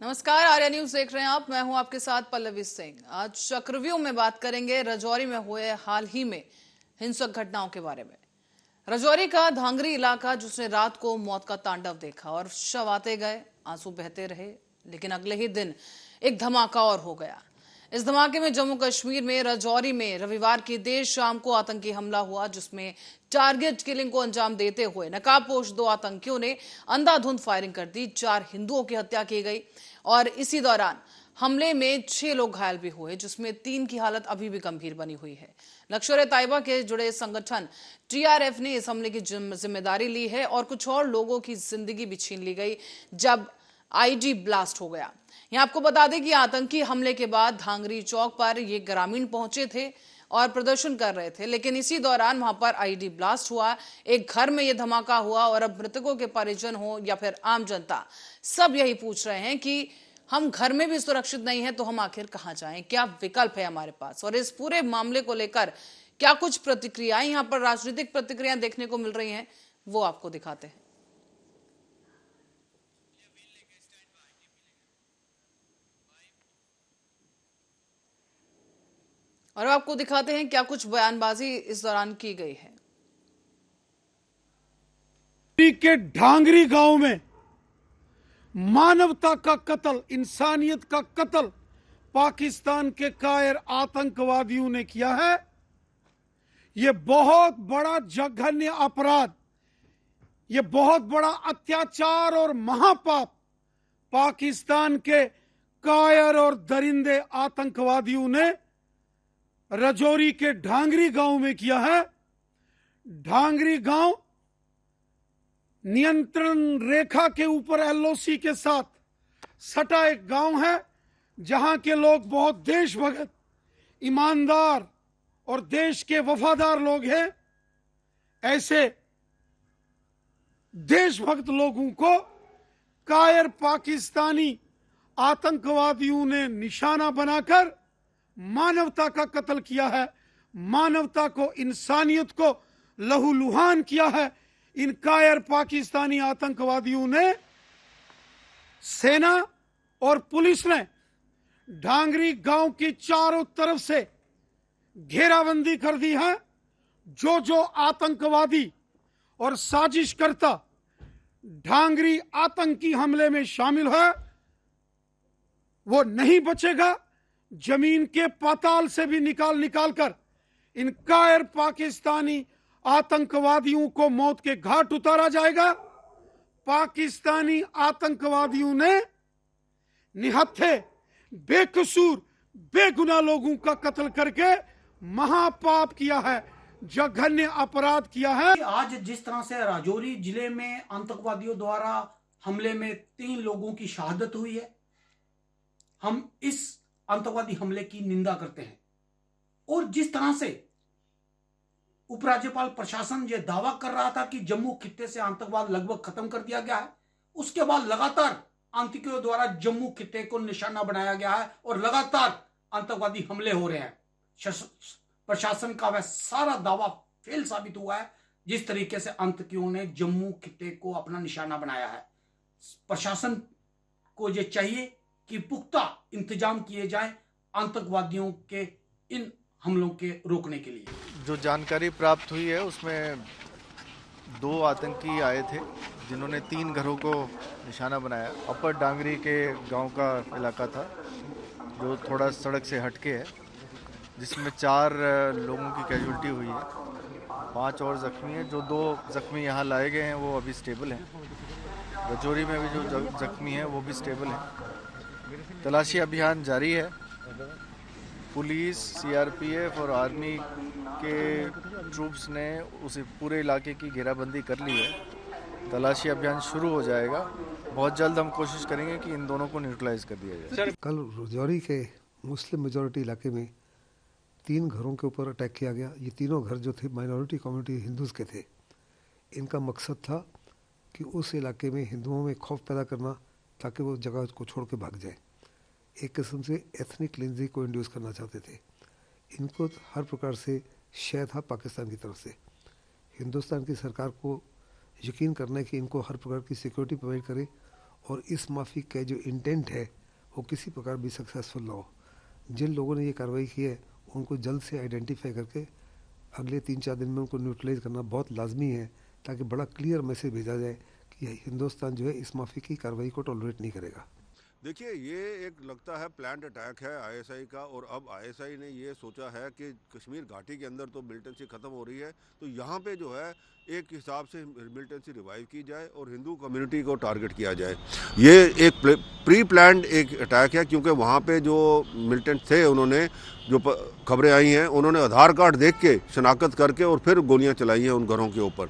नमस्कार, आर्या न्यूज देख रहे हैं आप। मैं हूं आपके साथ पल्लवी सिंह। आज चक्रव्यूह में बात करेंगे राजौरी में हुए हाल ही में हिंसक घटनाओं के बारे में। राजौरी का धांगरी इलाका जिसने रात को मौत का तांडव देखा और शव आते गए, आंसू बहते रहे, लेकिन अगले ही दिन एक धमाका और हो गया। इस धमाके में जम्मू कश्मीर में राजौरी में रविवार की देर शाम को आतंकी हमला हुआ, जिसमें टारगेट किलिंग को अंजाम देते हुए नकाबपोश 2 आतंकियों ने अंधाधुंध फायरिंग कर दी। 4 हिंदुओं की हत्या की गई और इसी दौरान हमले में 6 लोग घायल भी हुए, जिसमें 3 की हालत अभी भी गंभीर बनी हुई है। लश्कर-ए-तैयबा के जुड़े संगठन टीआरएफ ने इस हमले की जिम्मेदारी ली है और कुछ और लोगों की जिंदगी भी छीन ली गई जब आईडी ब्लास्ट हो गया। यहां आपको बता दें कि आतंकी हमले के बाद धांगरी चौक पर ये ग्रामीण पहुंचे थे और प्रदर्शन कर रहे थे, लेकिन इसी दौरान वहां पर आईडी ब्लास्ट हुआ, एक घर में यह धमाका हुआ और अब मृतकों के परिजन हो या फिर आम जनता, सब यही पूछ रहे हैं कि हम घर में भी सुरक्षित नहीं है तो हम आखिर कहां जाएं, क्या विकल्प है हमारे पास। और इस पूरे मामले को लेकर क्या कुछ प्रतिक्रियाएं यहां पर राजनीतिक प्रतिक्रियाएं देखने को मिल रही हैं, वो आपको दिखाते हैं। और आपको दिखाते हैं क्या कुछ बयानबाजी इस दौरान की गई है। के ढांगरी गांव में मानवता का कत्ल, इंसानियत का कत्ल पाकिस्तान के कायर आतंकवादियों ने किया है। यह बहुत बड़ा जघन्य अपराध, यह बहुत बड़ा अत्याचार और महापाप पाकिस्तान के कायर और दरिंदे आतंकवादियों ने राजौरी के ढांगरी गांव में किया है। ढांगरी गांव नियंत्रण रेखा के ऊपर एलओसी के साथ सटा एक गांव है, जहां के लोग बहुत देशभक्त, ईमानदार और देश के वफादार लोग हैं। ऐसे देशभक्त लोगों को कायर पाकिस्तानी आतंकवादियों ने निशाना बनाकर मानवता का कत्ल किया है, मानवता को, इंसानियत को लहूलुहान किया है। इन कायर पाकिस्तानी आतंकवादियों ने, सेना और पुलिस ने ढांगरी गांव की चारों तरफ से घेराबंदी कर दी है। जो आतंकवादी और साजिशकर्ता ढांगरी आतंकी हमले में शामिल है, वो नहीं बचेगा। जमीन के पाताल से भी निकाल कर इन कायर पाकिस्तानी आतंकवादियों को मौत के घाट उतारा जाएगा। पाकिस्तानी आतंकवादियों ने निहत्थे, बेकसूर, बेगुनाह लोगों का कत्ल करके महापाप किया है, जघन्य अपराध किया है। आज जिस तरह से राजौरी जिले में आतंकवादियों द्वारा हमले में 3 लोगों की शहादत हुई है, हम इस आतंकवादी हमले की निंदा करते हैं। और जिस तरह से उपराज्यपाल प्रशासन यह दावा कर रहा था कि जम्मू खित्ते से आतंकवाद लगभग खत्म कर दिया गया है, उसके बाद लगातार आतंकियों द्वारा जम्मू खित्ते को निशाना बनाया गया है और लगातार आतंकवादी हमले हो रहे हैं। प्रशासन का वह सारा दावा फेल साबित हुआ है, जिस तरीके से आतंकियों ने जम्मू खित्ते को अपना निशाना बनाया है। प्रशासन को यह चाहिए कि पुख्ता इंतजाम किए जाएं आतंकवादियों के इन हमलों के रोकने के लिए। जो जानकारी प्राप्त हुई है उसमें 2 आतंकी आए थे, जिन्होंने 3 घरों को निशाना बनाया। अपर डांगरी के गांव का इलाका था, जो थोड़ा सड़क से हटके है, जिसमें 4 लोगों की कैजुअल्टी हुई है, 5 और जख्मी हैं। जो 2 जख्मी यहाँ लाए गए हैं वो अभी स्टेबल हैं। राजौरी में भी जो जख्मी हैं वो भी स्टेबल हैं। तलाशी अभियान जारी है। पुलिस, सीआरपीएफ और आर्मी के ट्रूप्स ने उस पूरे इलाके की घेराबंदी कर ली है। तलाशी अभियान शुरू हो जाएगा। बहुत जल्द हम कोशिश करेंगे कि इन दोनों को न्यूट्रलाइज कर दिया जाए। कल राजौरी के मुस्लिम मेजॉरिटी इलाके में 3 घरों के ऊपर अटैक किया गया। ये तीनों घर जो थे माइनॉरिटी कम्युनिटी हिंदूज़ के थे। इनका मकसद था कि उस इलाके में हिंदुओं में खौफ पैदा करना, ताकि वो जगह को छोड़ के भाग जाए। एक किस्म से एथनिक क्लिनजिंग को इंड्यूस करना चाहते थे। इनको हर प्रकार से शय था पाकिस्तान की तरफ से। हिंदुस्तान की सरकार को यकीन करना है कि इनको हर प्रकार की सिक्योरिटी प्रोवाइड करे और इस माफ़ी का जो इंटेंट है वो किसी प्रकार भी सक्सेसफुल ना हो। जिन लोगों ने ये कार्रवाई की है उनको जल्द से आइडेंटिफाई करके अगले 3-4 दिन में उनको न्यूट्रलाइज करना बहुत लाजमी है, ताकि बड़ा क्लियर मैसेज भेजा जाए कि हिंदुस्तान जो है इस माफ़ी की कार्रवाई को टॉलरेट नहीं करेगा। देखिए, ये एक लगता है प्लान्ड अटैक है आईएसआई का, और अब आईएसआई ने ये सोचा है कि कश्मीर घाटी के अंदर तो मिलिटेंसी ख़त्म हो रही है, तो यहाँ पे जो है एक हिसाब से मिलिटेंसी रिवाइव की जाए और हिंदू कम्युनिटी को टारगेट किया जाए। ये एक प्री प्लान्ड एक अटैक है, क्योंकि वहाँ पे जो मिलिटेंट थे उन्होंने जो खबरें आई हैं, उन्होंने आधार कार्ड देख के शनाख्त करके और फिर गोलियाँ चलाई हैं उन घरों के ऊपर।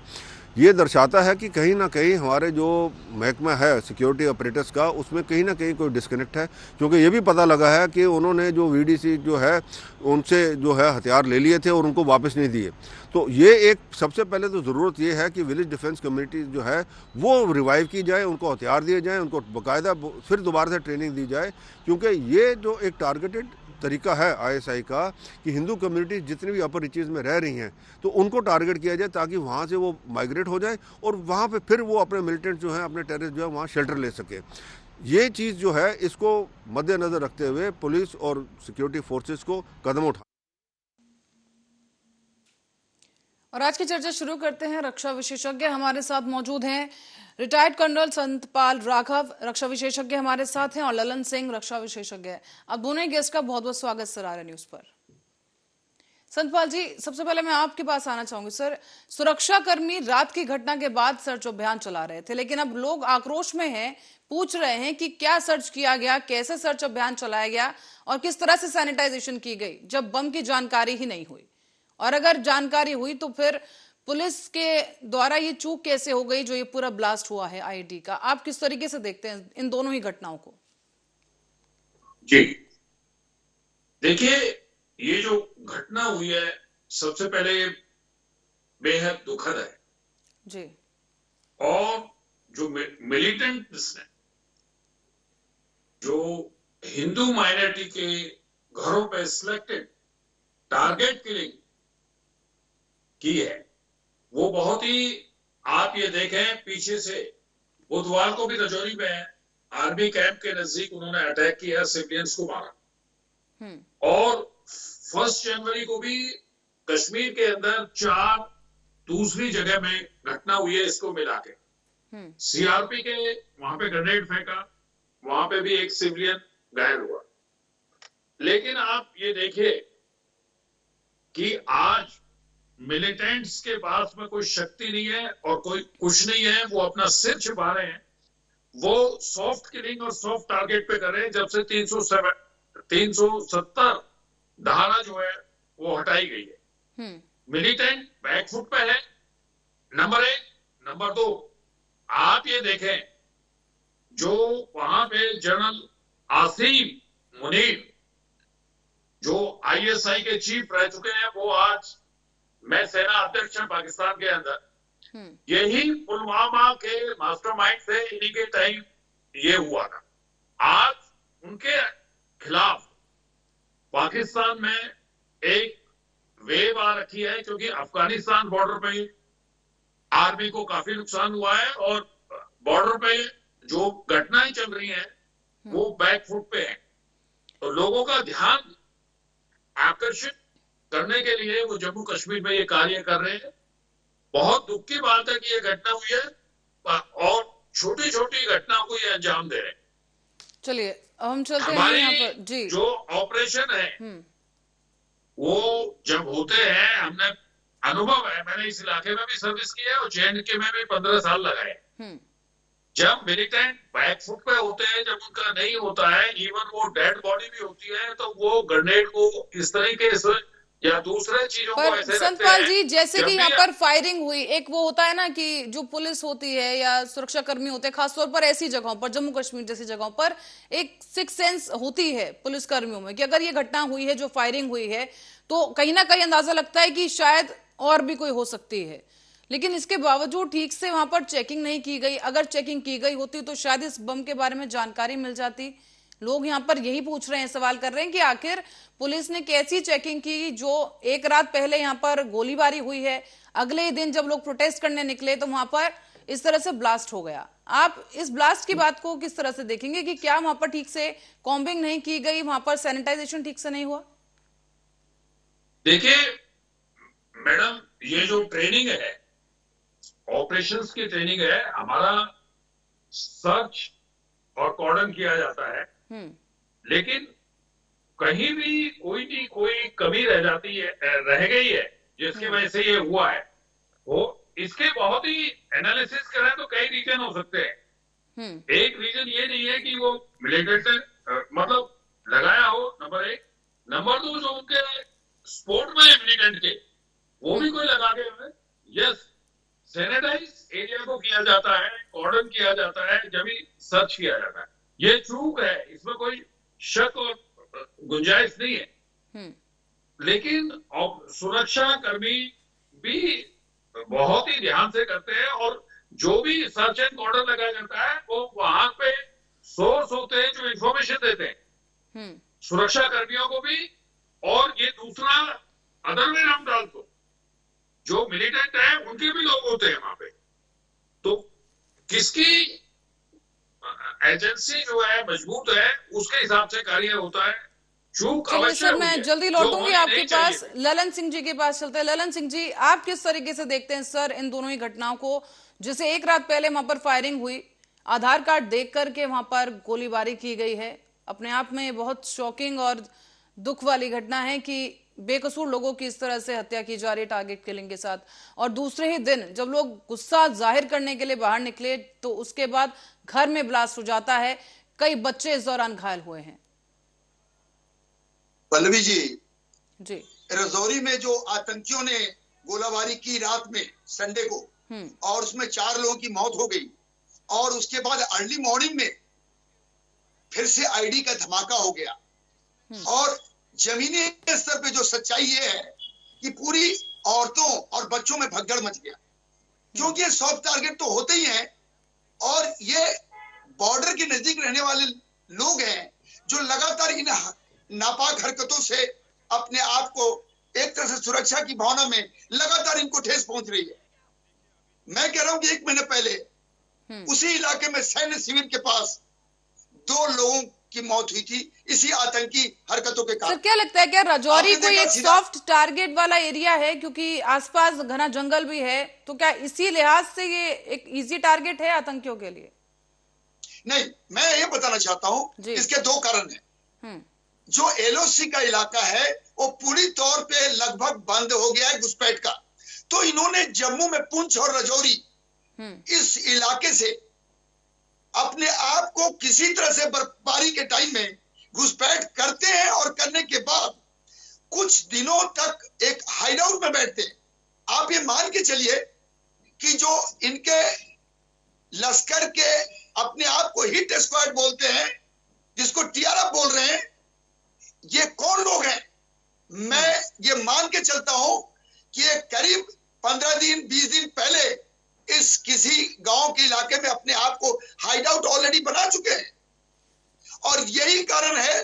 ये दर्शाता है कि कहीं ना कहीं हमारे जो महकमा है सिक्योरिटी ऑपरेटर्स का, उसमें कहीं ना कहीं कोई डिस्कनेक्ट है, क्योंकि ये भी पता लगा है कि उन्होंने जो वीडीसी जो है उनसे जो है हथियार ले लिए थे और उनको वापस नहीं दिए। तो ये एक सबसे पहले तो ज़रूरत ये है कि विलेज डिफेंस कम्युनिटी जो है वो रिवाइव की जाए, उनको हथियार दिए जाएँ, उनको बाकायदा फिर दोबारा से ट्रेनिंग दी जाए, क्योंकि ये जो एक टारगेटेड तरीका है आईएसआई का कि हिंदू कम्युनिटी जितनी भी अपर रीचेज में रह रही हैं तो उनको टारगेट किया जाए, ताकि वहाँ से वो माइग्रेट हो जाए और वहाँ पे फिर वो अपने मिलिटेंट जो हैं, अपने टेररिस्ट जो है वहाँ शेल्टर ले सके। ये चीज़ जो है इसको मद्देनज़र रखते हुए पुलिस और सिक्योरिटी फोर्सेस को कदम उठा। और आज की चर्चा शुरू करते हैं। रक्षा विशेषज्ञ हमारे साथ मौजूद हैं, रिटायर्ड कर्नल संतपाल राघव रक्षा विशेषज्ञ हमारे साथ हैं और ललन सिंह रक्षा विशेषज्ञ है। आप दोनों ही गेस्ट का बहुत बहुत स्वागत सरारा न्यूज पर। संतपाल जी, सबसे पहले मैं आपके पास आना चाहूंगी। सर, सुरक्षाकर्मी रात की घटना के बाद सर्च अभियान चला रहे थे, लेकिन अब लोग आक्रोश में हैं, पूछ रहे हैं कि क्या सर्च किया गया, कैसे सर्च अभियान चलाया गया और किस तरह से सैनिटाइजेशन की गई, जब बम की जानकारी ही नहीं हुई, और अगर जानकारी हुई तो फिर पुलिस के द्वारा ये चूक कैसे हो गई जो ये पूरा ब्लास्ट हुआ है आईडी का। आप किस तरीके से देखते हैं इन दोनों ही घटनाओं को? जी देखिए, ये जो घटना हुई है सबसे पहले बेहद दुखद है जी। और जो मिलिटेंट्स ने जो हिंदू माइनॉरिटी के घरों पे सिलेक्टेड टारगेट किलिंग की है, वो बहुत ही, आप ये देखें पीछे से बुधवार को भी रजौरी में आर्मी कैंप के नजदीक उन्होंने अटैक किया, सिविलियंस को मारा। और 1 जनवरी को भी कश्मीर के अंदर 4 दूसरी जगह में घटना हुई है, इसको मिला के सीआरपी के वहां पे ग्रेनेड फेंका, वहां पे भी एक सिविलियन घायल हुआ। लेकिन आप ये देखिए कि आज मिलिटेंट्स के पास में कोई शक्ति नहीं है और कोई कुछ नहीं है, वो अपना सिर छिपा रहे हैं। वो सॉफ्ट किलिंग और सॉफ्ट टारगेट पे कर रहे हैं जब से 370 धारा जो है वो हटाई गई है। मिलिटेंट बैकफुट पे है, नंबर 1। नंबर 2, आप ये देखें जो वहां पे जनरल आसिम मुनीर जो आईएसआई के चीफ रह चुके हैं, वो आज मैं सेना अध्यक्ष पाकिस्तान के अंदर, यही पुलवामा के मास्टरमाइंड थे, इन्हीं के टाइम ये हुआ था। आज उनके खिलाफ पाकिस्तान में एक वेव आ रखी है, क्योंकि अफगानिस्तान बॉर्डर पे आर्मी को काफी नुकसान हुआ है और बॉर्डर पे जो घटनाएं चल रही हैं वो बैकफुट पे है। तो लोगों का ध्यान आकर्षित करने के लिए वो जम्मू कश्मीर में ये कार्य कर रहे हैं। बहुत दुख की बात है कि ये घटना हुई है और छोटी छोटी घटनाओं को ये अंजाम दे रहे हैं। चलिए अब हम चलते हैं यहाँ पर जी। जो ऑपरेशन है वो जब होते हैं, हमने अनुभव है, मैंने इस इलाके में भी सर्विस की है और JNK में भी 15 साल लगाए। जब मिलिटेंट बैकफुट पे होते हैं, जब उनका नहीं होता है, इवन वो डेड बॉडी भी होती है, तो वो ग्रेनेड को इस तरीके से या दूसरे चीजों को ऐसे संतपाल जी, जैसे कि यहाँ पर फायरिंग हुई, एक वो होता है ना कि जो पुलिस होती है या सुरक्षा कर्मी होते हैं, खासतौर पर ऐसी जगहों पर, जम्मू कश्मीर जैसी जगहों पर एक सिक्स सेंस होती है पुलिस कर्मियों में कि अगर ये घटना हुई है, जो फायरिंग हुई है, तो कहीं ना कहीं अंदाजा लगता है कि शायद और भी कोई हो सकती है। लेकिन इसके बावजूद ठीक से वहां पर चेकिंग नहीं की गई। अगर चेकिंग की गई होती तो शायद इस बम के बारे में जानकारी मिल जाती। लोग यहाँ पर यही पूछ रहे हैं, सवाल कर रहे हैं कि आखिर पुलिस ने कैसी चेकिंग की, जो एक रात पहले यहाँ पर गोलीबारी हुई है, अगले ही दिन जब लोग प्रोटेस्ट करने निकले तो वहां पर इस तरह से ब्लास्ट हो गया। आप इस ब्लास्ट की बात को किस तरह से देखेंगे कि क्या वहां पर ठीक से कॉम्बिंग नहीं की गई, वहां पर सैनिटाइजेशन ठीक से नहीं हुआ? देखिए मैडम, ये जो ट्रेनिंग है, ऑपरेशंस की ट्रेनिंग है, हमारा सर्च और कॉर्डन किया जाता है, लेकिन कहीं भी कोई कमी रह जाती है, रह गई है, जिसकी वजह से ये हुआ है। वो इसके बहुत ही एनालिसिस करें तो कई रीजन हो सकते हैं। एक रीजन ये नहीं है कि वो मिलिटेंट मतलब लगाया हो, नंबर 1। नंबर 2, जो उनके स्पोर्ट में मिलिटेंट के, वो भी कोई लगा के हुए। यस, सैनिटाइज एरिया को किया जाता है, कॉर्डन किया जाता है, जब भी सर्च किया जाता है। ये चूक है, इसमें कोई शक और गुंजाइश नहीं है। लेकिन सुरक्षा कर्मी भी बहुत ही ध्यान से करते हैं, और जो भी सर्च एंड कॉर्डन लगाया जाता है वो वहां पे सोर्स होते हैं जो इंफॉर्मेशन देते हैं सुरक्षा कर्मियों को भी। और ये दूसरा, अदर वे हम डाल दो, जो मिलिटेंट है उनके भी लोग होते हैं वहां पे। तो किसकी एजेंसी जो है मजबूत है, उसके हिसाब से कार्य होता है। चलिए सर, मैं जल्दी लौटूंगी आपके पास। ललन सिंह जी के पास चलते हैं। ललन सिंह जी, आप किस तरीके से देखते हैं सर इन दोनों ही घटनाओं को? जैसे एक रात पहले वहां पर फायरिंग हुई, आधार कार्ड देख करके वहां पर गोलीबारी की गई है, अपने आप में बहुत शॉकिंग और दुख वाली घटना है कि बेकसूर लोगों की इस तरह से हत्या की जा रही है टारगेट किलिंग के साथ। और दूसरे ही दिन जब लोग गुस्सा जाहिर करने के लिए बाहर निकले तो उसके बाद घर में ब्लास्ट हो जाता है, कई बच्चे इस दौरान घायल हुए हैं। पल्लवी जी, रजौरी में जो आतंकियों ने गोलाबारी की रात में संडे को, और उसमें 4 लोगों की मौत हो गई, और उसके बाद अर्ली मॉर्निंग में फिर से आईडी का धमाका हो गया। और जमीनी स्तर पे जो सच्चाई ये है कि पूरी औरतों और बच्चों में भगदड़ मच गया, क्योंकि ये सॉफ्ट टारगेट तो होते ही हैं, और ये बॉर्डर के नजदीक रहने वाले लोग हैं जो लगातार इन नापाक हरकतों से अपने आप को एक तरह से सुरक्षा की भावना में लगातार इनको ठेस पहुंच रही है। मैं कह रहा हूं कि 1 महीने पहले उसी इलाके में सैन्य शिविर के पास 2 लोगों की मौत हुई थी इसी आतंकी हरकतों के कारण। सर, क्या लगता है, क्या रजौरी कोई एक सॉफ्ट टारगेट वाला एरिया है? क्योंकि आसपास घना जंगल भी है, तो क्या इसी लिहाज से ये एक इजी टारगेट है आतंकियों के लिए? नहीं, मैं ये बताना चाहता हूं, इसके 2 कारण हैं। जो एलओसी का इलाका है वो पूरी तौर पे लगभग बंद हो गया है घुसपैठ का, तो इन्होंने जम्मू में पुंछ और रजौरी इस इलाके से अपने आप को किसी तरह से बर्फबारी के टाइम में घुसपैठ करते हैं, और करने के बाद कुछ दिनों तक एक हाइडआउट में बैठते हैं। आप ये मान के चलिए कि जो इनके लश्कर के अपने आप को हिट स्क्वाड बोलते हैं, जिसको टीआरएफ बोल रहे हैं, ये कौन लोग हैं? मैं ये मान के चलता हूं कि ये करीब 15 दिन 20 दिन पहले इस किसी गांव के इलाके में अपने आप को हाइड आउट ऑलरेडी बना चुके हैं, और यही कारण है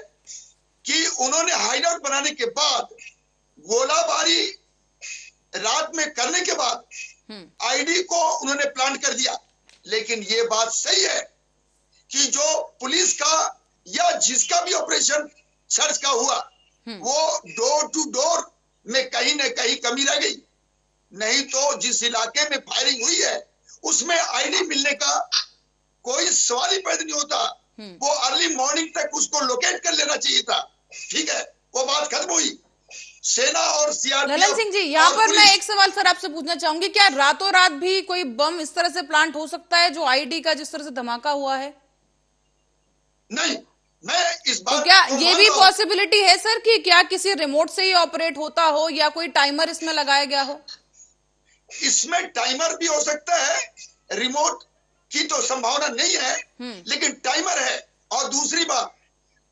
कि उन्होंने हाइड आउट बनाने के बाद गोलाबारी रात में करने के बाद आईडी को उन्होंने प्लान कर दिया। लेकिन ये बात सही है कि जो पुलिस का या जिसका भी ऑपरेशन सर्च का हुआ, वो डोर टू डोर में कहीं न कहीं कमी रह गई। नहीं तो जिस इलाके में फायरिंग हुई है उसमें आईडी मिलने का कोई सवाल ही पैदा नहीं होता। वो अर्ली मॉर्निंग तक उसको लोकेट कर लेना चाहिए था। ठीक है, वो बात खत्म हुई। सेना और सीआरपीएफ। ललन सिंह जी, यहाँ पर मैं एक सवाल सर आपसे पूछना चाहूंगी, क्या रातों रात भी कोई बम इस तरह से प्लांट हो सकता है जो आईडी का जिस तरह से धमाका हुआ है? नहीं, मैं इस बात तो क्या ये भी पॉसिबिलिटी है सर कि क्या किसी रिमोट से ही ऑपरेट होता हो या कोई टाइमर इसमें लगाया गया हो? इसमें टाइमर भी हो सकता है, रिमोट की तो संभावना नहीं है, लेकिन टाइमर है। और दूसरी बात,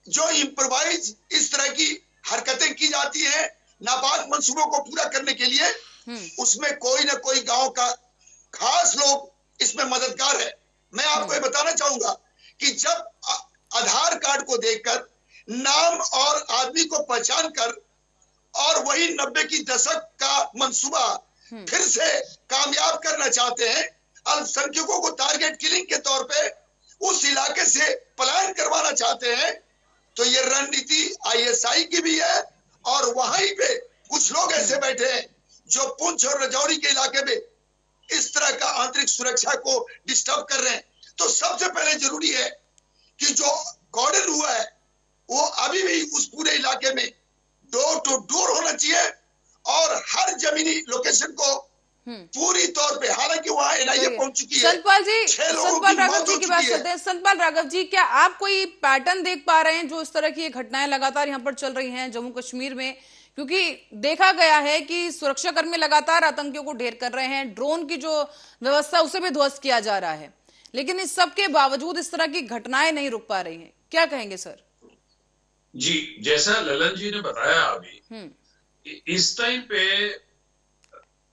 जो इम्प्रोवाइज इस तरह की हरकतें की जाती हैं नापाक मंसूबों को पूरा करने के लिए, उसमें कोई ना कोई गांव का खास लोग इसमें मददगार है। मैं आपको ये बताना चाहूंगा कि जब आधार कार्ड को देखकर, नाम और आदमी को पहचान कर, और वही 90 की दशक का मंसूबा फिर से कामयाब करना चाहते हैं, अल्पसंख्यकों को टारगेट किलिंग के तौर पे उस इलाके से पलायन करवाना चाहते हैं, तो ये रणनीति आईएसआई की भी है। और वहीं पे कुछ लोग ऐसे बैठे हैं जो पुंछ और राजौरी के इलाके में इस तरह का आंतरिक सुरक्षा को डिस्टर्ब कर रहे हैं। तो सबसे पहले जरूरी है कि जो कॉर्डन हुआ है वो अभी भी उस पूरे इलाके में डोर टू डोर होना चाहिए और हर जमीनी लोकेशन को पूरी तौर पे, हालांकि वहां एनआईए पहुंच चुकी है। संतपाल राघव जी की बात करते हैं। संतपाल राघव जी, क्या आप कोई पैटर्न देख पा रहे हैं जो इस तरह की घटनाएं लगातार यहाँ पर चल रही हैं जम्मू कश्मीर में? क्योंकि देखा गया है कि सुरक्षाकर्मी लगातार आतंकियों को ढेर कर रहे हैं, ड्रोन की जो व्यवस्था उसे भी ध्वस्त किया जा रहा है, लेकिन इस सब के बावजूद इस तरह की घटनाएं नहीं रुक पा रही हैं। क्या कहेंगे सर? जी, जैसा ललन जी ने बताया अभी, इस टाइम पे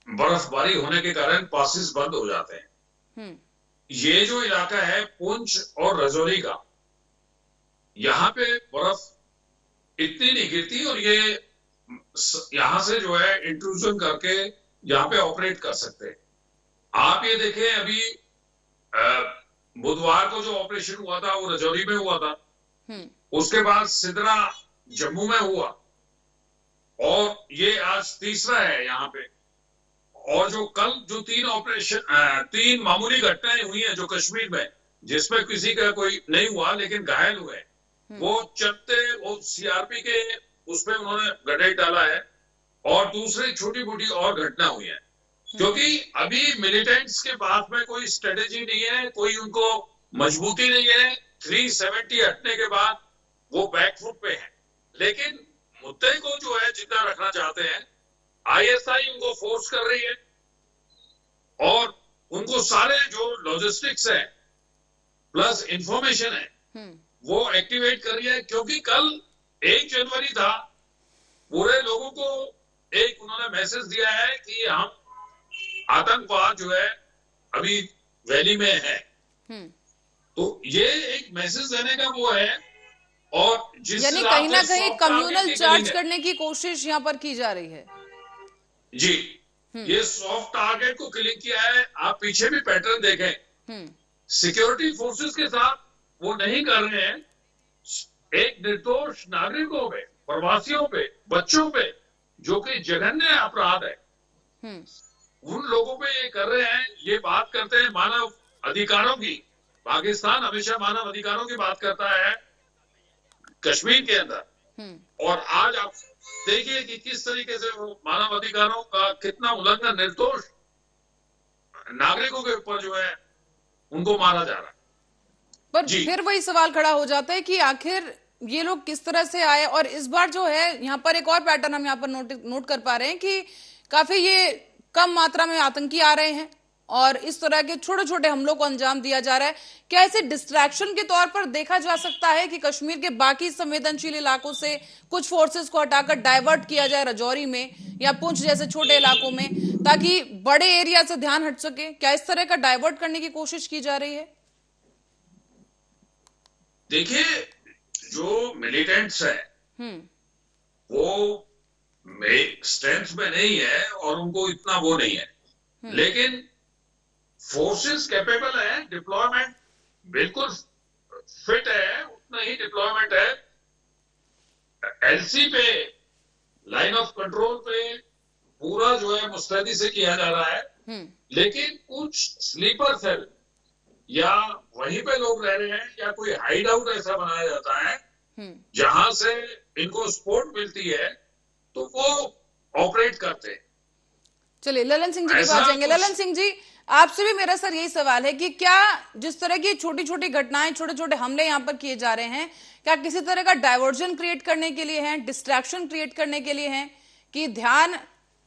बर्फबारी होने के कारण पासेस बंद हो जाते हैं। ये जो इलाका है पुंछ और राजौरी का, यहाँ पे बर्फ इतनी नहीं गिरती और ये यहां से जो है इंट्रूजन करके यहाँ पे ऑपरेट कर सकते हैं। आप ये देखें, अभी बुधवार को जो ऑपरेशन हुआ था वो राजौरी में हुआ था, उसके बाद सिदरा जम्मू में हुआ और ये आज तीसरा है यहाँ पे। और जो कल जो तीन मामूली घटनाएं हुई हैं जो कश्मीर में, जिसमें किसी का कोई नहीं हुआ लेकिन घायल हुए, वो सीआरपी के उसमें उन्होंने गड्ढे डाला है और दूसरी छोटी मोटी और घटना हुई है। क्योंकि अभी मिलिटेंट्स के पास में कोई स्ट्रेटेजी नहीं है, कोई उनको मजबूती नहीं है। 370 हटने के बाद वो बैकफुट पे है, लेकिन मुद्दे को जो है जितना रखना चाहते हैं, आईएसआई उनको फोर्स कर रही है और उनको सारे जो लॉजिस्टिक्स है प्लस इंफॉर्मेशन है वो एक्टिवेट कर रही है। क्योंकि कल 1 जनवरी था, पूरे लोगों को एक उन्होंने मैसेज दिया है कि हम आतंकवाद जो है अभी वैली में है, तो ये एक मैसेज देने का वो है। और जिस यानी कहीं ना कहीं कम्युनल चार्ज करने की कोशिश यहाँ पर की जा रही है। जी, ये सॉफ्ट टारगेट को क्लिक किया है। आप पीछे भी पैटर्न देखें, सिक्योरिटी फोर्सेस के साथ वो नहीं कर रहे हैं, एक निर्दोष नागरिकों पे, प्रवासियों पे, बच्चों पे, जो कि जघन्य अपराध है, उन लोगों पे ये कर रहे हैं। ये बात करते हैं मानव अधिकारों की। पाकिस्तान हमेशा मानव अधिकारों की बात करता है कश्मीर के अंदर, और आज आप देखिए कि किस तरीके से वो मानव अधिकारों का कितना उल्लंघन निर्दोष नागरिकों के ऊपर जो है उनको मारा जा रहा है। पर फिर वही सवाल खड़ा हो जाता है कि आखिर ये लोग किस तरह से आए। और इस बार जो है यहाँ पर एक और पैटर्न हम यहाँ पर नोट कर पा रहे हैं कि काफी ये कम मात्रा में आतंकी आ रहे हैं और इस तरह के छोटे छोटे हमलों को अंजाम दिया जा रहा है। क्या इसे डिस्ट्रैक्शन के तौर पर देखा जा सकता है कि कश्मीर के बाकी संवेदनशील इलाकों से कुछ फोर्सेस को हटाकर डाइवर्ट किया जाए राजौरी में या पुंछ जैसे छोटे इलाकों में, ताकि बड़े एरिया से ध्यान हट सके? क्या इस तरह का डाइवर्ट करने की कोशिश की जा रही है? देखिए, जो मिलिटेंट्स है वो स्ट्रेंथ में नहीं है और उनको इतना वो नहीं है, लेकिन फोर्सेस कैपेबल है, डिप्लॉयमेंट बिल्कुल फिट है, उतना ही डिप्लॉयमेंट है। एलसी पे, लाइन ऑफ कंट्रोल पे पूरा जो है मुस्तैदी से किया जा रहा है, लेकिन कुछ स्लीपर सेल या वहीं पे लोग रह रहे हैं या कोई हाइड आउट ऐसा बनाया जाता है जहां से इनको सपोर्ट मिलती है, तो वो ऑपरेट करते हैं। चलिए ललन सिंह जी के पास जाएंगे। ललन सिंह जी, आपसे भी मेरा सर यही सवाल है कि क्या जिस तरह की छोटी छोटी घटनाएं, छोटे छोटे हमले यहाँ पर किए जा रहे हैं, क्या किसी तरह का डाइवर्जन क्रिएट करने के लिए हैं, डिस्ट्रैक्शन क्रिएट करने के लिए हैं कि ध्यान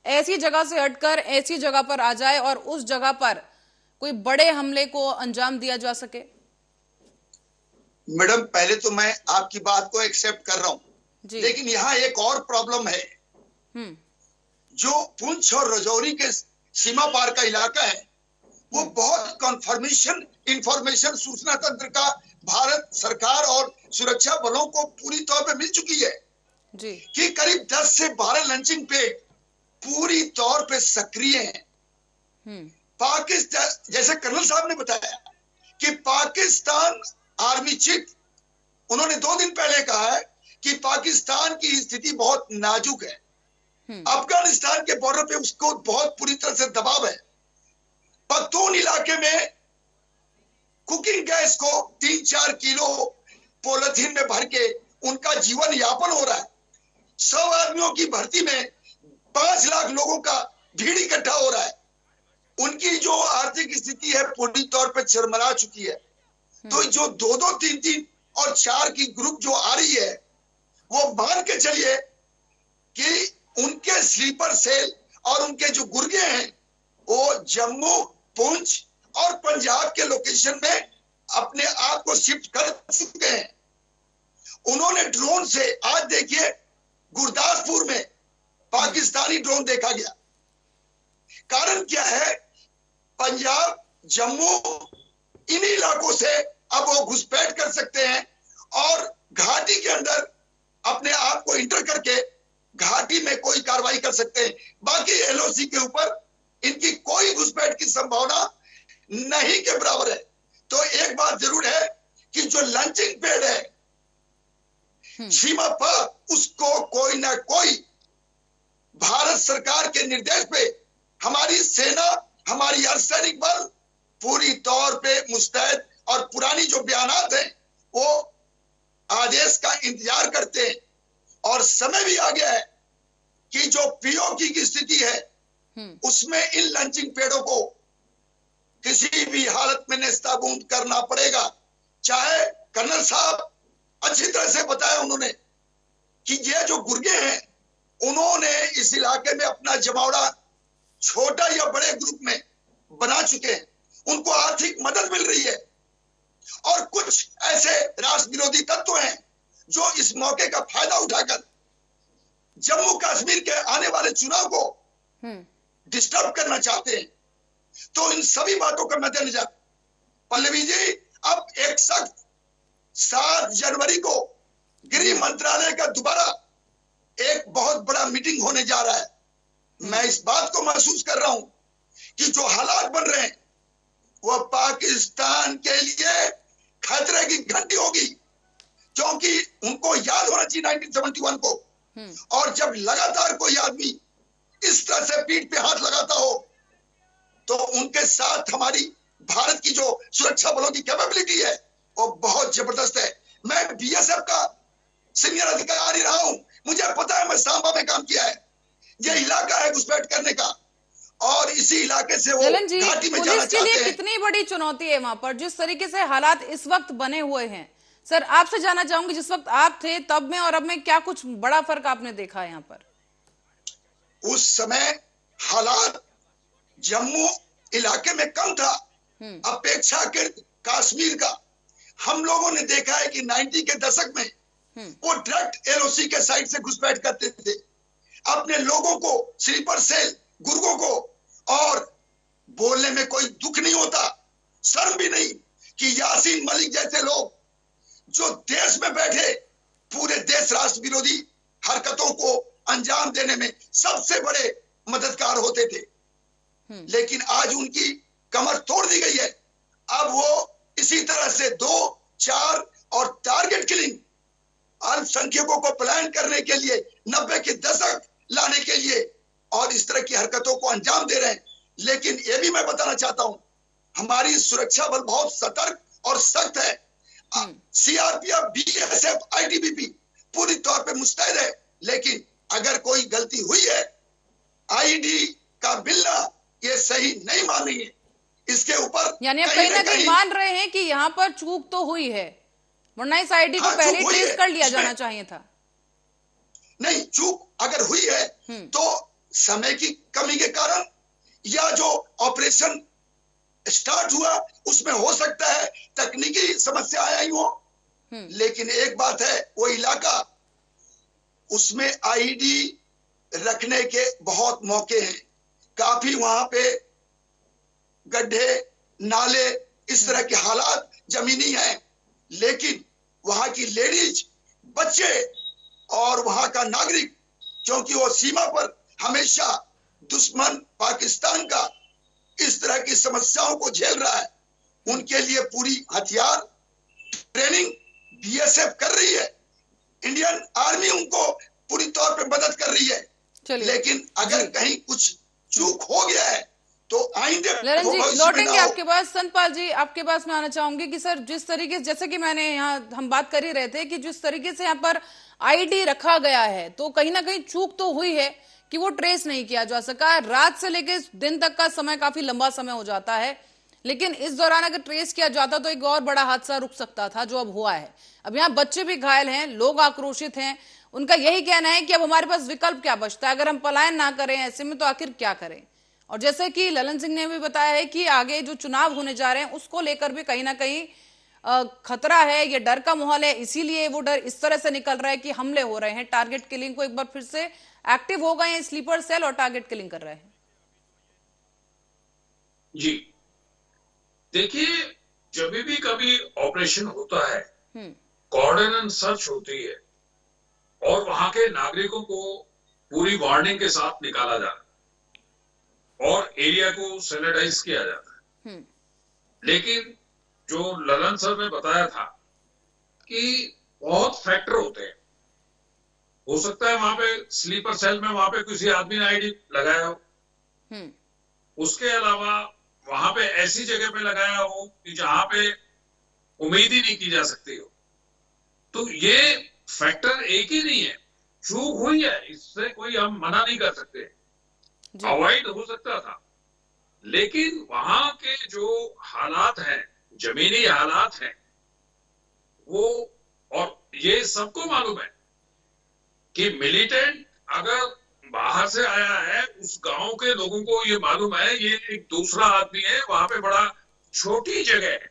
ऐसी जगह से हटकर ऐसी जगह पर आ जाए और उस जगह पर कोई बड़े हमले को अंजाम दिया जा सके? मैडम, पहले तो मैं आपकी बात को एक्सेप्ट कर रहा हूं, लेकिन यहाँ एक और प्रॉब्लम है। जो पुंछ और राजौरी के सीमा पार का इलाका है वो बहुत इंफॉर्मेशन सूचना तंत्र का भारत सरकार और सुरक्षा बलों को पूरी तौर पे मिल चुकी है कि करीब 10 से 12 लंचिंग पे पूरी तौर पे सक्रिय हैं। पाकिस्तान, जैसे कर्नल साहब ने बताया कि पाकिस्तान आर्मी चीफ, उन्होंने 2 दिन पहले कहा है कि पाकिस्तान की स्थिति बहुत नाजुक है, अफगानिस्तान के बॉर्डर पे उसको बहुत पूरी तरह से दबाव है। पख्तून इलाके में कुकिंग गैस को 3-4 किलो पॉलिथीन में भर के उनका जीवन यापन हो रहा है। 100 आदमियों की भर्ती में 5 लाख लोगों का भीड़ इकट्ठा हो रहा है। उनकी जो आर्थिक स्थिति है पूरी तौर पर चरमरा चुकी है। तो जो 2-2, 3-3 और 4 की ग्रुप जो आ रही है, वो मान के चलिए कि उनके स्लीपर सेल और उनके जो गुर्गे हैं वो जम्मू, पुंछ और पंजाब के लोकेशन में अपने आप को शिफ्ट कर चुके हैं। उन्होंने ड्रोन से, आज देखिए गुरदासपुर में पाकिस्तानी ड्रोन देखा गया। कारण क्या है? पंजाब, जम्मू, इन इलाकों से अब वो घुसपैठ कर सकते हैं और घाटी के अंदर अपने आप को इंटर करके घाटी में कोई कार्रवाई कर सकते हैं। बाकी एलओसी के ऊपर इनकी कोई घुसपैठ की संभावना नहीं के बराबर है। तो एक बात जरूर है कि जो लंचिंग पैड है सीमा पर, उसको कोई ना कोई भारत सरकार के निर्देश पे हमारी सेना, हमारी अर्धसैनिक बल पूरी तौर पे मुस्तैद और पुरानी जो बयानात हैं वो आदेश का इंतजार करते हैं। और समय भी आ गया है कि जो पीओके की स्थिति है उसमें इन लंचिंग पैडों को किसी भी हालत में नेस्ताबूद करना पड़ेगा। चाहे कर्नल साहब अच्छी तरह से बताया उन्होंने कि ये जो गुर्गे हैं उन्होंने इस इलाके में अपना जमावड़ा छोटा या बड़े ग्रुप में बना चुके हैं, उनको आर्थिक मदद मिल रही है। और कुछ ऐसे राष्ट्र विरोधी तत्व हैं जो इस मौके का फायदा उठाकर जम्मू कश्मीर के आने वाले चुनाव को डिस्टर्ब करना चाहते हैं। तो इन सभी बातों का मद्देनजर पल्लवी जी, अब एक सख्त 7 जनवरी को गृह मंत्रालय का दोबारा एक बहुत बड़ा मीटिंग होने जा रहा है। मैं इस बात को महसूस कर रहा हूं कि जो हालात बन रहे हैं वो पाकिस्तान के लिए खतरे की घंटी होगी, क्योंकि उनको याद होना चाहिए 1971 को। और जब लगातार कोई आदमी इस तरह से पीठ पे हाथ लगाता हो तो उनके साथ हमारी भारत की जो सुरक्षा बलों की कैपेबिलिटी है वो बहुत जबरदस्त है। मैं बीएसएफ का सीनियर अधिकारी रहा हूं, मुझे पता है, मैं सांबा में काम किया है। ये इलाका है घुसपैठ करने का और इसी इलाके से वो घाटी में जाना चाहते हैं। कितनी बड़ी चुनौती है वहां पर, जिस तरीके से हालात इस वक्त बने हुए हैं। सर, आपसे जानना चाहूंगी, जिस वक्त आप थे तब में और अब में क्या कुछ बड़ा फर्क आपने देखा यहाँ पर? उस समय हालात जम्मू इलाके में कम था अपेक्षाकृत कश्मीर का। हम लोगों ने देखा है कि 90 के दशक में वो डायरेक्ट एलओसी के साइड से घुसपैठ करते थे, अपने लोगों को, स्लीपर सेल, गुर्गों को, और बोलने में कोई दुख नहीं होता, शर्म भी नहीं कि यासीन मलिक जैसे लोग जो देश में बैठे पूरे देश राष्ट्र विरोधी हरकतों को अंजाम देने में सबसे बड़े मददगार होते थे, लेकिन आज उनकी कमर तोड़ दी गई है। अब वो इसी तरह से 2, 4 और टारगेट किलिंग अल्पसंख्यकों को पलायन करने के लिए 90 के दशक लाने के लिए और इस तरह की हरकतों को अंजाम दे रहे हैं। लेकिन ये भी मैं बताना चाहता हूं, हमारी सुरक्षा बल बहुत सतर्क और सख्त है। सीआरपीएफ, बीएसएफ, आईटीबीपी पूरी तौर पे मुस्तैद है। लेकिन अगर कोई गलती हुई है, आईडी का मिलना ये सही नहीं मानेंगे। इसके ऊपर यानी आप कहीं ना कहीं मान रहे हैं कि यहाँ पर चूक तो हुई है, वरना इस आईडी को पहले ट्रेस कर लिया जाना चाहिए था। नहीं, चूक अगर हुई है तो समय की कमी के कारण या जो ऑपरेशन स्टार्ट हुआ उसमें हो सकता है तकनीकी समस्या आई हो। लेकिन एक बात है, वो इलाका, उसमें आईडी रखने के बहुत मौके हैं। काफी वहां पे गड्ढे, नाले, इस तरह के हालात जमीनी हैं। लेकिन वहां की लेडीज, बच्चे और वहां का नागरिक, क्योंकि वो सीमा पर हमेशा दुश्मन पाकिस्तान का इस तरह की समस्याओं को झेल रहा है, उनके लिए पूरी हथियार ट्रेनिंग बीएसएफ कर रही है, इंडियन आर्मी उनको पूरी तौर पे मदद कर रही है। लेकिन अगर कहीं कुछ चूक हो गया है तो आइंदे ललन जी लौटेंगे आपके पास। संतपाल जी आपके पास मैं आना चाहूंगी कि सर जिस तरीके से, जैसे कि मैंने यहाँ हम बात कर ही रहे थे कि जिस तरीके से यहाँ पर आईडी रखा गया है तो कहीं ना कहीं चूक तो हुई है कि वो ट्रेस नहीं किया जा सका। रात से लेकर दिन तक का समय काफी लंबा समय हो जाता है, लेकिन इस दौरान अगर ट्रेस किया जाता तो एक और बड़ा हादसा रुक सकता था जो अब हुआ है। अब यहाँ बच्चे भी घायल हैं, लोग आक्रोशित हैं, उनका यही कहना है कि अब हमारे पास विकल्प क्या बचता है, अगर हम पलायन ना करें ऐसे में तो आखिर क्या करें। और जैसे कि ललन सिंह ने भी बताया है कि आगे जो चुनाव होने जा रहे हैं उसको लेकर भी कहीं ना कहीं खतरा है, ये डर का माहौल है, इसीलिए वो डर इस तरह से निकल रहा है कि हमले हो रहे हैं, टारगेट किलिंग को एक बार फिर से एक्टिव हो गए हैं स्लीपर सेल और टारगेट किलिंग कर रहे हैं। जी देखिए, जब भी कभी ऑपरेशन होता है, कॉर्डन एंड सर्च होती है और वहां के नागरिकों को पूरी वार्निंग के साथ निकाला जाता है और एरिया को सैनिटाइज किया जाता है। लेकिन जो ललन सर ने बताया था कि बहुत फैक्टर होते हैं, हो सकता है वहां पे स्लीपर सेल में वहां पे किसी आदमी ने आईडी लगाया हो, उसके अलावा वहां पे ऐसी जगह पे लगाया हो कि जहां पे उम्मीद ही नहीं की जा सकती हो। तो ये फैक्टर एक ही नहीं है, चूक हुई है, इससे कोई हम मना नहीं कर सकते, अवॉइड हो सकता था। लेकिन वहां के जो हालात हैं, जमीनी हालात हैं, वो, और ये सबको मालूम है कि मिलिटेंट अगर बाहर से आया है, उस गांव के लोगों को ये मालूम है ये एक दूसरा आदमी है, वहां पे बड़ा छोटी जगह है,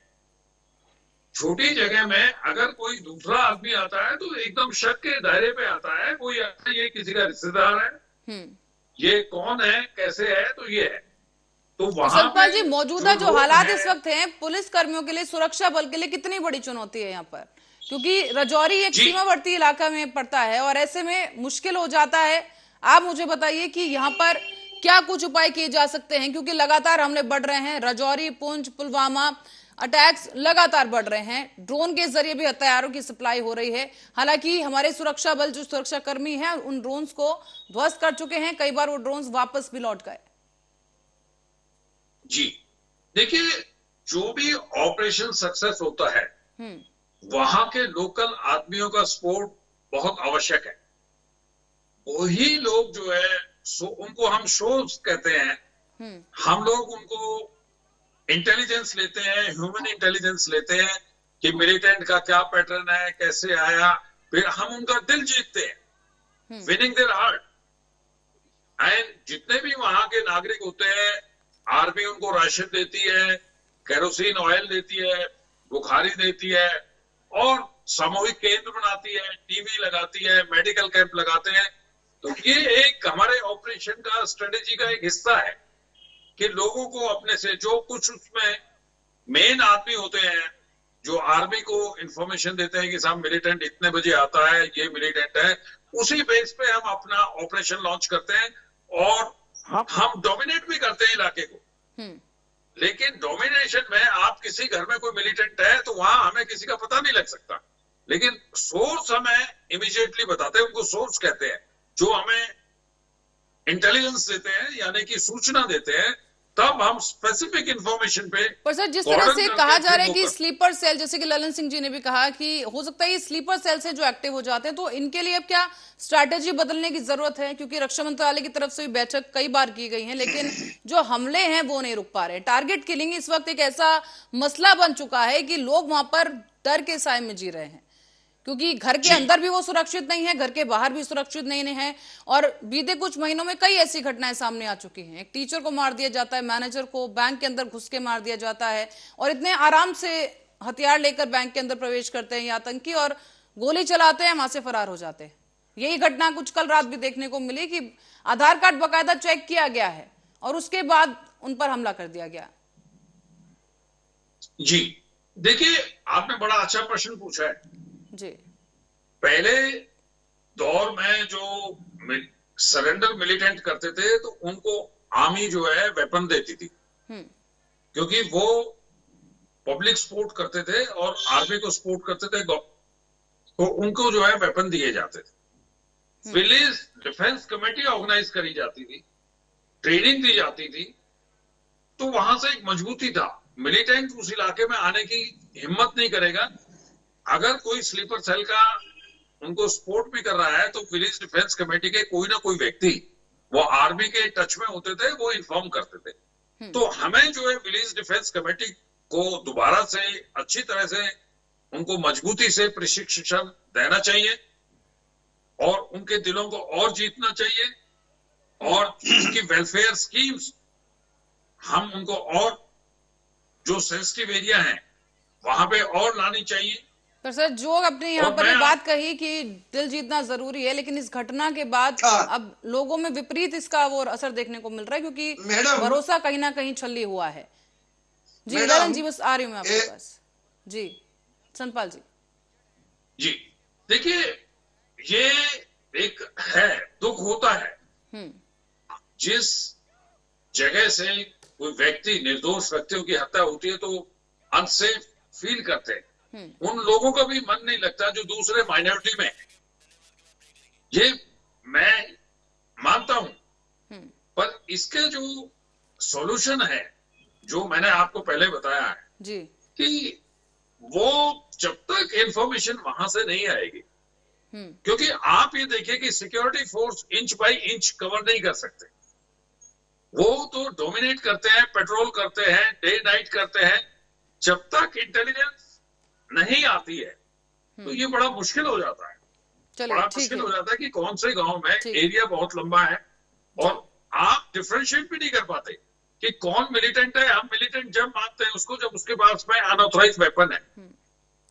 छोटी जगह में अगर कोई दूसरा आदमी आता है तो एकदम शक के दायरे पे आता है, कोई ये किसी का रिश्तेदार है, ये कौन है, कैसे है, तो ये है। तो वहां सतपाल जी मौजूदा जो हालात इस वक्त हैं पुलिस कर्मियों के लिए, सुरक्षा बल के लिए कितनी बड़ी चुनौती है यहाँ पर, क्योंकि रजौरी एक सीमावर्ती इलाका में पड़ता है और ऐसे में मुश्किल हो जाता है। आप मुझे बताइए कि यहाँ पर क्या कुछ उपाय किए जा सकते हैं, क्योंकि लगातार हमले बढ़ रहे हैं, रजौरी, पुंछ, पुलवामा अटैक्स लगातार बढ़ रहे हैं, ड्रोन के जरिए भी हथियारों की सप्लाई हो रही है। हालांकि हमारे सुरक्षा बल जो सुरक्षा कर्मी हैं उन ड्रोन्स को ध्वस्त कर चुके हैं, कई बार वो ड्रोन्स वापस भी लौट गए। जी देखिए, जो भी ऑपरेशन सक्सेस होता है वहां के लोकल आदमियों का सपोर्ट बहुत आवश्यक है। वही लोग जो है उनको हम सोर्स कहते हैं, हम लोग उनको इंटेलिजेंस लेते हैं, ह्यूमन इंटेलिजेंस लेते हैं कि मिलिटेंट का क्या पैटर्न है, कैसे आया, फिर हम उनका दिल जीतते हैं, विनिंग देयर हार्ट। एंड जितने भी वहां के नागरिक होते हैं, आर्मी उनको राशन देती है, केरोसिन ऑयल देती है, बुखारी देती है और सामूहिक केंद्र बनाती है, टीवी लगाती है, मेडिकल कैंप लगाते हैं। तो ये एक हमारे ऑपरेशन का स्ट्रेटेजी का एक हिस्सा है कि लोगों को अपने से जो कुछ उसमें मेन आदमी होते हैं जो आर्मी को इंफॉर्मेशन देते हैं कि साहब मिलिटेंट इतने बजे आता है, ये मिलिटेंट है, उसी बेस पे हम अपना ऑपरेशन लॉन्च करते हैं और हम डोमिनेट भी करते हैं इलाके को। लेकिन डोमिनेशन में आप किसी घर में कोई मिलिटेंट है तो वहां हमें किसी का पता नहीं लग सकता, लेकिन सोर्स हमें इमीडिएटली बताते हैं, उनको सोर्स कहते हैं, जो हमें इंटेलिजेंस देते हैं यानी कि सूचना देते हैं, तब हम स्पेसिफिक इंफॉर्मेशन पे। पर सर जिस तरह से कहा जा रहा है कि स्लीपर सेल, जैसे कि ललन सिंह जी ने भी कहा कि हो सकता है ये स्लीपर सेल से जो एक्टिव हो जाते हैं, तो इनके लिए अब क्या स्ट्रैटेजी बदलने की जरूरत है, क्योंकि रक्षा मंत्रालय की तरफ से भी बैठक कई बार की गई है लेकिन जो हमले हैं वो नहीं रुक पा रहे। टारगेट किलिंग इस वक्त एक ऐसा मसला बन चुका है कि लोग वहां पर डर के साए में जी रहे हैं, क्योंकि घर के अंदर भी वो सुरक्षित नहीं है, घर के बाहर भी सुरक्षित नहीं है। और बीते कुछ महीनों में कई ऐसी घटनाएं सामने आ चुकी हैं, एक टीचर को मार दिया जाता है, मैनेजर को बैंक के अंदर घुस के मार दिया जाता है और इतने आराम से हथियार लेकर बैंक के अंदर प्रवेश करते हैं ये आतंकी और गोली चलाते हैं, वहां से फरार हो जाते हैं। यही घटना कुछ कल रात भी देखने को मिली कि आधार कार्ड बाकायदा चेक किया गया है और उसके बाद उन पर हमला कर दिया गया। जी देखिए, आपने बड़ा अच्छा प्रश्न पूछा है जी। पहले दौर में जो सरेंडर मिलिटेंट करते थे तो उनको आर्मी जो है वेपन देती थी, क्योंकि वो पब्लिक सपोर्ट करते थे और आर्मी को सपोर्ट करते थे, तो उनको जो है वेपन दिए जाते थे। विलेज डिफेंस कमेटी ऑर्गेनाइज करी जाती थी, ट्रेनिंग दी जाती थी, तो वहां से एक मजबूती था। मिलिटेंट उस इलाके में आने की हिम्मत नहीं करेगा। अगर कोई स्लीपर सेल का उनको सपोर्ट भी कर रहा है तो विलेज डिफेंस कमेटी के कोई ना कोई व्यक्ति वो आर्मी के टच में होते थे, वो इन्फॉर्म करते थे। तो हमें जो है विलेज डिफेंस कमेटी को दोबारा से अच्छी तरह से उनको मजबूती से प्रशिक्षण देना चाहिए और उनके दिलों को और जीतना चाहिए, और उनकी वेलफेयर स्कीम्स हम उनको और जो सेंसिटिव एरिया है वहां पे और लानी चाहिए। पर सर, जो आपने यहाँ पर ये बात कही कि दिल जीतना जरूरी है, लेकिन इस घटना के बाद अब लोगों में विपरीत इसका वो असर देखने को मिल रहा है, क्योंकि भरोसा कहीं ना कहीं छल्ली हुआ है। जी ललन जी, बस आ रही हूँ मैं आपके पास। जी सनपाल जी। जी देखिए, ये एक है, दुख होता है जिस जगह से कोई व्यक्ति, निर्दोष व्यक्तियों की हत्या होती है तो अनसेफ फील करते हैं। उन लोगों का भी मन नहीं लगता जो दूसरे माइनॉरिटी में, ये मैं मानता हूं। पर इसके जो सॉल्यूशन है, जो मैंने आपको पहले बताया है जी, कि वो जब तक इंफॉर्मेशन वहां से नहीं आएगी, क्योंकि आप ये देखिए कि security force inch by inch cover नहीं कर सकते। वो तो डोमिनेट करते हैं, पेट्रोल करते हैं, डे नाइट करते हैं। जब तक इंटेलिजेंस नहीं आती है तो ये बड़ा मुश्किल हो जाता है। बड़ा मुश्किल हो जाता है कि कौन से गांव में एरिया बहुत लंबा है और आप डिफरेंशिएट भी नहीं कर पाते कि कौन मिलिटेंट है। हम मिलिटेंट जब मानते हैं उसको जब उसके पास में अनऑथराइज वेपन है।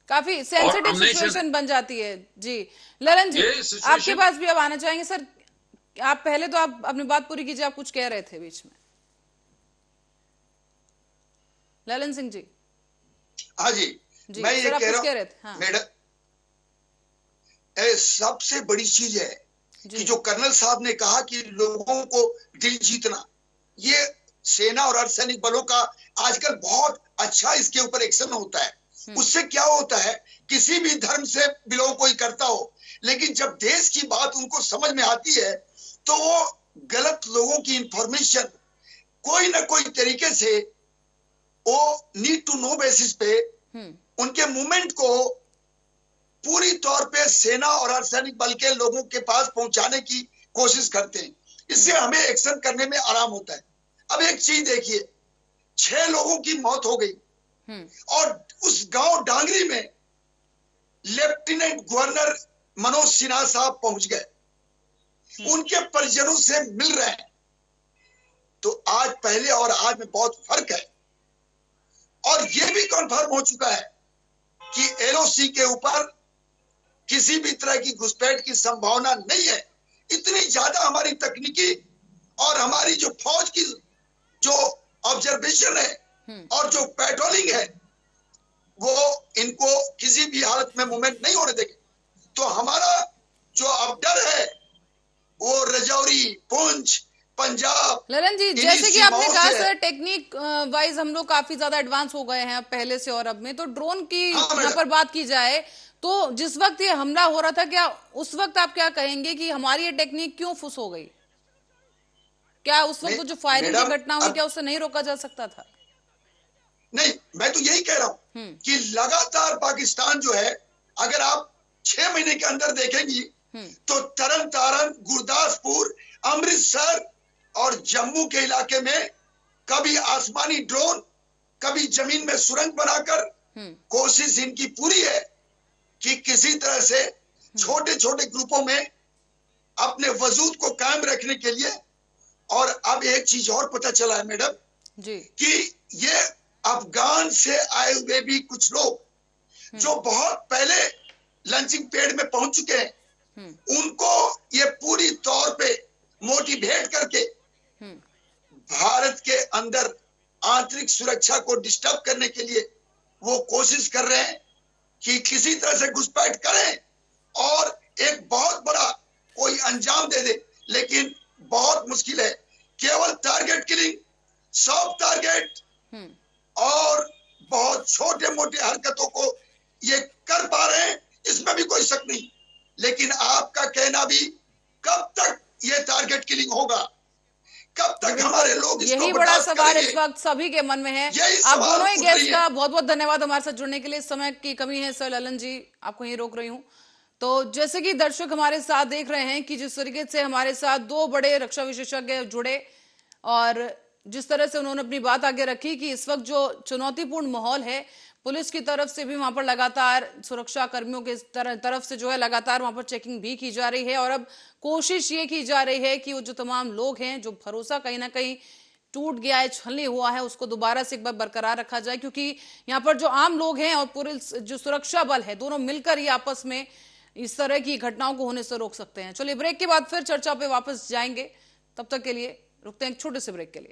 काफी सेंसिटिव सिचुएशन बन जाती है। जी ललन जी, आपके पास भी अब आना चाहेंगे। सर, आप पहले तो आप अपनी बात पूरी कीजिए, आप कुछ कह रहे थे बीच में। ललन सिंह जी। हाँ जी, मैं ये कह रहा हूँ मैडम, सबसे बड़ी चीज है कि जो कर्नल साहब ने कहा कि लोगों को दिल जीतना, ये सेना और अर्धसैनिक बलों का आजकल बहुत अच्छा इसके ऊपर एक्शन होता है। उससे क्या होता है, किसी भी धर्म से बिलोंग कोई करता हो, लेकिन जब देश की बात उनको समझ में आती है तो वो गलत लोगों की इंफॉर्मेशन कोई ना कोई तरीके से वो नीड टू नो बेसिस पे उनके मूवमेंट को पूरी तौर पे सेना और अर्धसैनिक बल के लोगों के पास पहुंचाने की कोशिश करते हैं। इससे हमें एक्शन करने में आराम होता है। अब एक चीज देखिए, 6 लोगों की मौत हो गई और उस गांव डांगरी में लेफ्टिनेंट गवर्नर मनोज सिन्हा साहब पहुंच गए, उनके परिजनों से मिल रहे हैं। तो आज पहले और आज में बहुत फर्क है और यह भी कंफर्म हो चुका है कि एलओसी के ऊपर किसी भी तरह की घुसपैठ की संभावना नहीं है। इतनी ज्यादा हमारी तकनीकी और हमारी जो फौज की जो ऑब्जर्वेशन है और जो पेट्रोलिंग है, वो इनको किसी भी हालत में मूवमेंट नहीं होने देंगे। तो हमारा जो अब डर है वो रजौरी, पुंछ, पंजाब। ललन जी, जैसे कि आपने कहा सर, टेक्निक वाइज हम लोग काफी ज्यादा एडवांस हो गए हैं पहले से और अब में। तो ड्रोन की यहाँ पर बात की जाए तो जिस वक्त ये हमला हो रहा था, क्या उस वक्त आप क्या कहेंगे कि हमारी ये टेक्निक क्यों फुस हो गई? क्या उस वक्त जो फायरिंग की घटना हुई, क्या उसे नहीं रोका जा सकता था? नहीं, मैं तो यही कह रहा हूं कि लगातार पाकिस्तान जो है, अगर आप 6 महीने के अंदर देखेंगी तो तरन तारन, गुरदासपुर, अमृतसर और जम्मू के इलाके में कभी आसमानी ड्रोन, कभी जमीन में सुरंग बनाकर कोशिश इनकी पूरी है कि किसी तरह से छोटे छोटे ग्रुपों में अपने वजूद को कायम रखने के लिए। और अब एक चीज और पता चला है मैडम जी, कि ये अफगान से आए हुए भी कुछ लोग जो बहुत पहले लंचिंग पैड में पहुंच चुके हैं, उनको ये पूरी तौर पे मोटिवेट करके भारत के अंदर आंतरिक सुरक्षा को डिस्टर्ब करने के लिए वो कोशिश कर रहे हैं कि किसी तरह से घुसपैठ करें और एक बहुत बड़ा कोई अंजाम दे दे। लेकिन बहुत मुश्किल है, केवल टारगेट किलिंग सॉफ्ट टारगेट और बहुत छोटे मोटे हरकतों को ये कर पा रहे हैं, इसमें भी कोई शक नहीं। लेकिन आपका कहना भी कब तक ये टारगेट किलिंग होगा, कब तक हमारे लोग इसको यही बड़ा बर्दाश्त सवाल करेंगे? इस वक्त सभी के मन में है। यही आप सवाल दोनों ही उठ गेस्ट रही है। का बहुत बहुत धन्यवाद हमारे साथ जुड़ने के लिए। समय की कमी है सर ललन जी, आपको यहीं रोक रही हूं। तो जैसे कि दर्शक हमारे साथ देख रहे हैं कि जिस तरीके से हमारे साथ दो बड़े रक्षा विशेषज्ञ जुड़े और जिस तरह से उन्होंने अपनी बात आगे रखी कि इस वक्त जो चुनौतीपूर्ण माहौल है, पुलिस की तरफ से भी वहां पर लगातार सुरक्षा कर्मियों के तरफ से जो है लगातार वहां पर चेकिंग भी की जा रही है और अब कोशिश ये की जा रही है कि वो जो तमाम लोग हैं, जो भरोसा कहीं ना कहीं टूट गया है, छलनी हुआ है, उसको दोबारा से एक बार बरकरार रखा जाए, क्योंकि यहाँ पर जो आम लोग हैं और पुलिस जो सुरक्षा बल है, दोनों मिलकर ही आपस में इस तरह की घटनाओं को होने से रोक सकते हैं। चलिए ब्रेक के बाद फिर चर्चा पे वापस जाएंगे, तब तक के लिए रुकते हैं एक छोटे से ब्रेक के लिए।